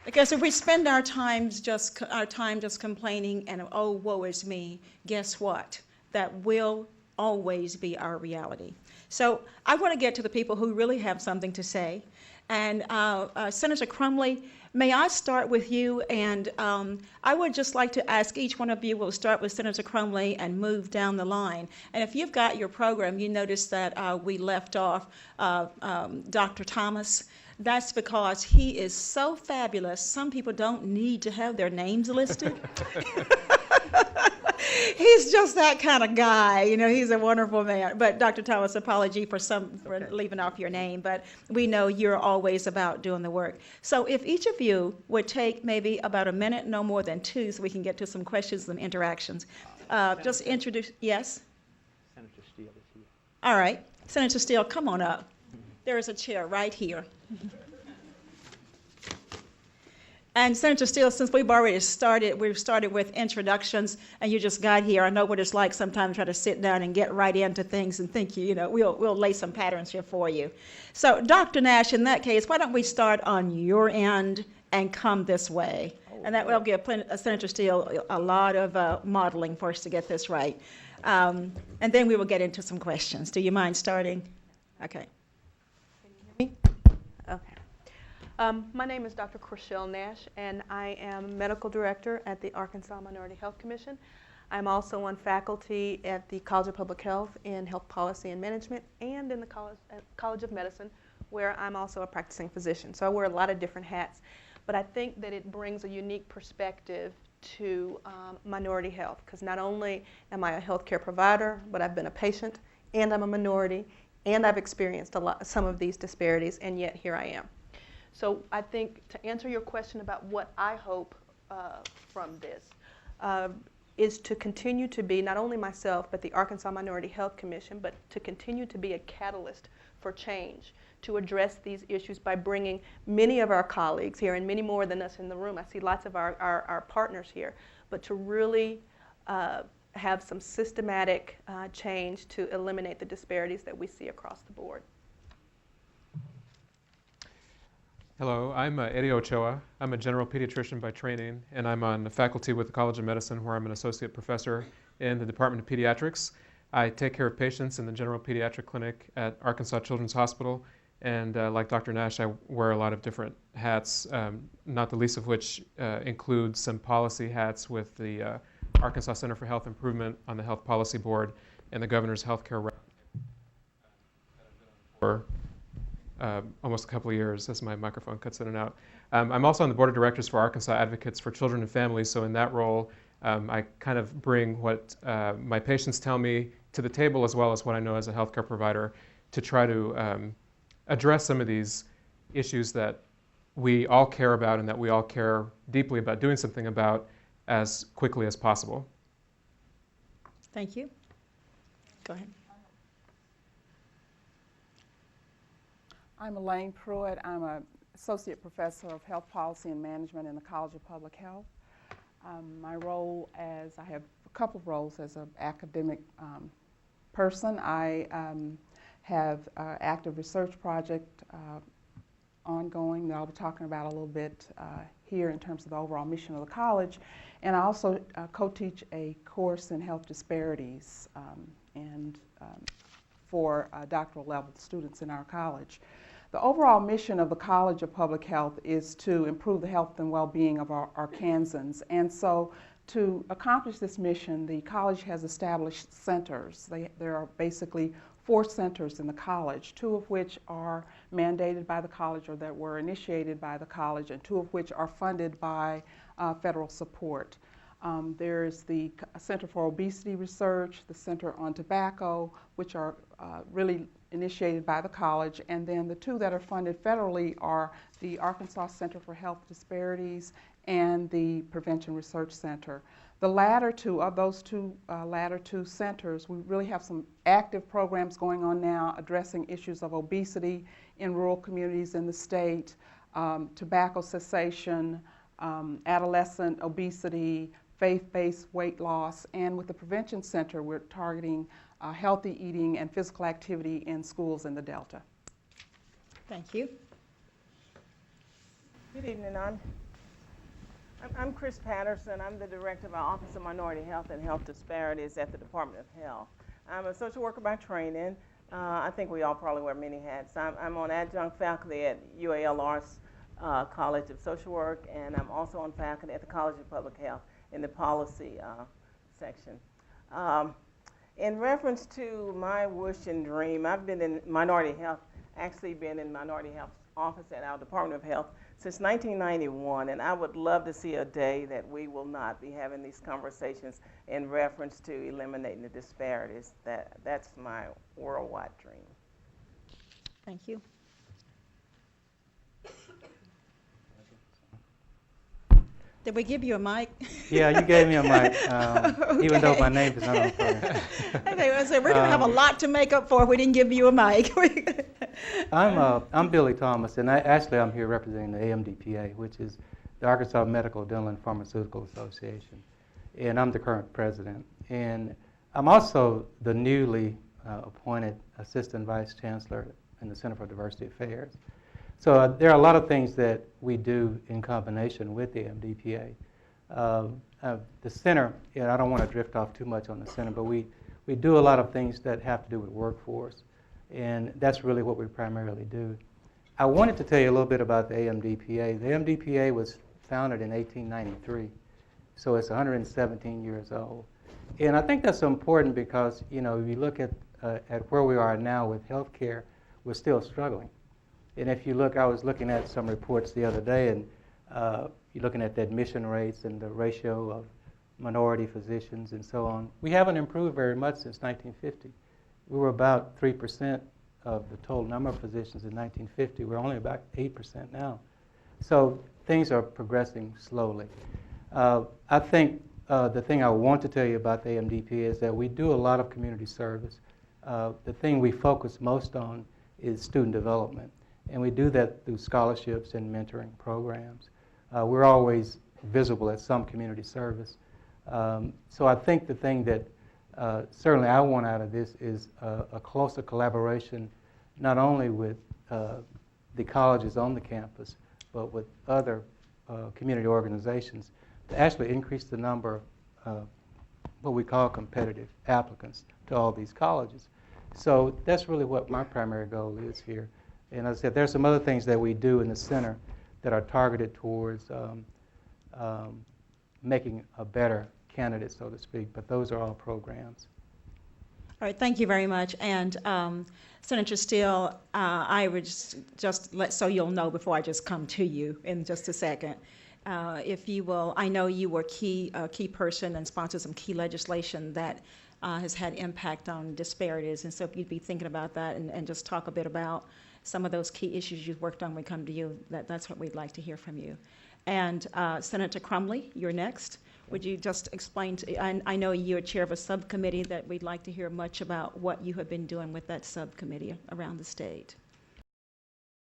Because if we spend our time just complaining and, oh, woe is me, guess what? That will always be our reality. So I want to get to the people who really have something to say. And Senator Crumley, may I start with you? And I would just like to ask each one of you, we'll start with Senator Crumley and move down the line. And if you've got your program, you notice that we left off Dr. Thomas. That's because he is so fabulous, some people don't need to have their names listed. He's just that kind of guy, you know, he's a wonderful man. But Dr. Thomas, apology for leaving off your name, but we know you're always about doing the work. So if each of you would take maybe about a minute, no more than 2, so we can get to some questions and interactions. Just introduce, yes? Senator Steele is here. All right, Senator Steele, come on up. There is a chair right here. And Senator Steele, since we've started with introductions, and you just got here, I know what it's like sometimes try to sit down and get right into things and think, you know, we'll lay some patterns here for you. So Dr. Nash, in that case, why don't we start on your end and come this way? And that will give Senator Steele a lot of modeling for us to get this right. And then we will get into some questions. Do you mind starting? Okay. Okay. My name is Dr. Corshell Nash, and I am Medical Director at the Arkansas Minority Health Commission. I'm also on faculty at the College of Public Health in Health Policy and Management and in the College of Medicine, where I'm also a practicing physician. So I wear a lot of different hats, but I think that it brings a unique perspective to minority health, because not only am I a healthcare provider, but I've been a patient, and I'm a minority, and I've experienced some of these disparities, and yet here I am. So I think to answer your question about what I hope from this is to continue to be, not only myself, but the Arkansas Minority Health Commission, but to continue to be a catalyst for change, to address these issues by bringing many of our colleagues here, and many more than us in the room. I see lots of our partners here, but to really have some systematic change to eliminate the disparities that we see across the board. Hello, I'm Eddie Ochoa. I'm a general pediatrician by training, and I'm on the faculty with the College of Medicine, where I'm an associate professor in the Department of Pediatrics. I take care of patients in the general pediatric clinic at Arkansas Children's Hospital, and like Dr. Nash, I wear a lot of different hats, not the least of which include some policy hats with the Arkansas Center for Health Improvement on the Health Policy Board and the Governor's Healthcare Rep for almost a couple of years, as my microphone cuts in and out. I'm also on the board of directors for Arkansas Advocates for Children and Families, so in that role, I kind of bring what my patients tell me to the table, as well as what I know as a healthcare provider, to try to address some of these issues that we all care about and that we all care deeply about doing something about as quickly as possible. Thank you. Go ahead. I'm Elaine Pruitt. I'm an associate professor of health policy and management in the College of Public Health. My role I have a couple of roles as an academic person. I have an active research project ongoing that I'll be talking about a little bit here in terms of the overall mission of the college. And I also co-teach a course in health disparities for doctoral level students in our college. The overall mission of the College of Public Health is to improve the health and well-being of our Arkansans. And so to accomplish this mission, the college has established centers. There are basically 4 centers in the college, 2 of which are mandated by the college or that were initiated by the college, and 2 of which are funded by federal support. There's the Center for Obesity Research, the Center on Tobacco, which are really initiated by the college, and then the 2 that are funded federally are the Arkansas Center for Health Disparities and the Prevention Research Center. The latter 2 of those latter two centers, we really have some active programs going on now addressing issues of obesity in rural communities in the state, tobacco cessation, adolescent obesity, faith-based weight loss, and with the Prevention Center, we're targeting healthy eating and physical activity in schools in the Delta. Thank you. Good evening. I'm I'm Chris Patterson. I'm the director of our Office of Minority Health and Health Disparities at the Department of Health. I'm a social worker by training. I think we all probably wear many hats. I'm on adjunct faculty at UALR's College of Social Work, and I'm also on faculty at the College of Public Health in the policy section. In reference to my wish and dream, I've been in minority health, actually been in minority health office at our Department of Health since 1991, and I would love to see a day that we will not be having these conversations in reference to eliminating the disparities. That's my worldwide dream. Thank you. Did we give you a mic? Yeah, you gave me a mic, even though Okay. my name is not on fire. Okay, so we're going to have a lot to make up for if we didn't give you a mic. I'm Billy Thomas, and I'm here representing the AMDPA, which is the Arkansas Medical, Dental, and Pharmaceutical Association, and I'm the current president. And I'm also the newly appointed Assistant Vice Chancellor in the Center for Diversity Affairs. So there are a lot of things that we do in combination with the AMDPA. The center, I don't want to drift off too much on the center, but we do a lot of things that have to do with workforce, and that's really what we primarily do. I wanted to tell you a little bit about the AMDPA. The AMDPA was founded in 1893, so it's 117 years old. And I think that's important because, if you look at where we are now with healthcare, we're still struggling. And if you look, I was looking at some reports the other day, and you're looking at the admission rates and the ratio of minority physicians and so on. We haven't improved very much since 1950. We were about 3% of the total number of physicians in 1950. We're only about 8% now. So things are progressing slowly. I think the thing I want to tell you about the AMDP is that we do a lot of community service. The thing we focus most on is student development. And we do that through scholarships and mentoring programs. We're always visible at some community service. So I think the thing that certainly I want out of this is a closer collaboration, not only with the colleges on the campus, but with other community organizations to actually increase the number of what we call competitive applicants to all these colleges. So that's really what my primary goal is here. And as I said, there's some other things that we do in the center that are targeted towards making a better candidate, so to speak, but those are all programs. All right, thank you very much. And Senator Steele, I would just let, so you'll know before I just come to you in just a second, if you will, I know you were key person and sponsored some key legislation that has had impact on disparities, and so if you'd be thinking about that and just talk a bit about some of those key issues you've worked on when we come to you, that's what we'd like to hear from you. And Senator Crumley, you're next. Would you just explain to, I know you're chair of a subcommittee that we'd like to hear much about what you have been doing with that subcommittee around the state.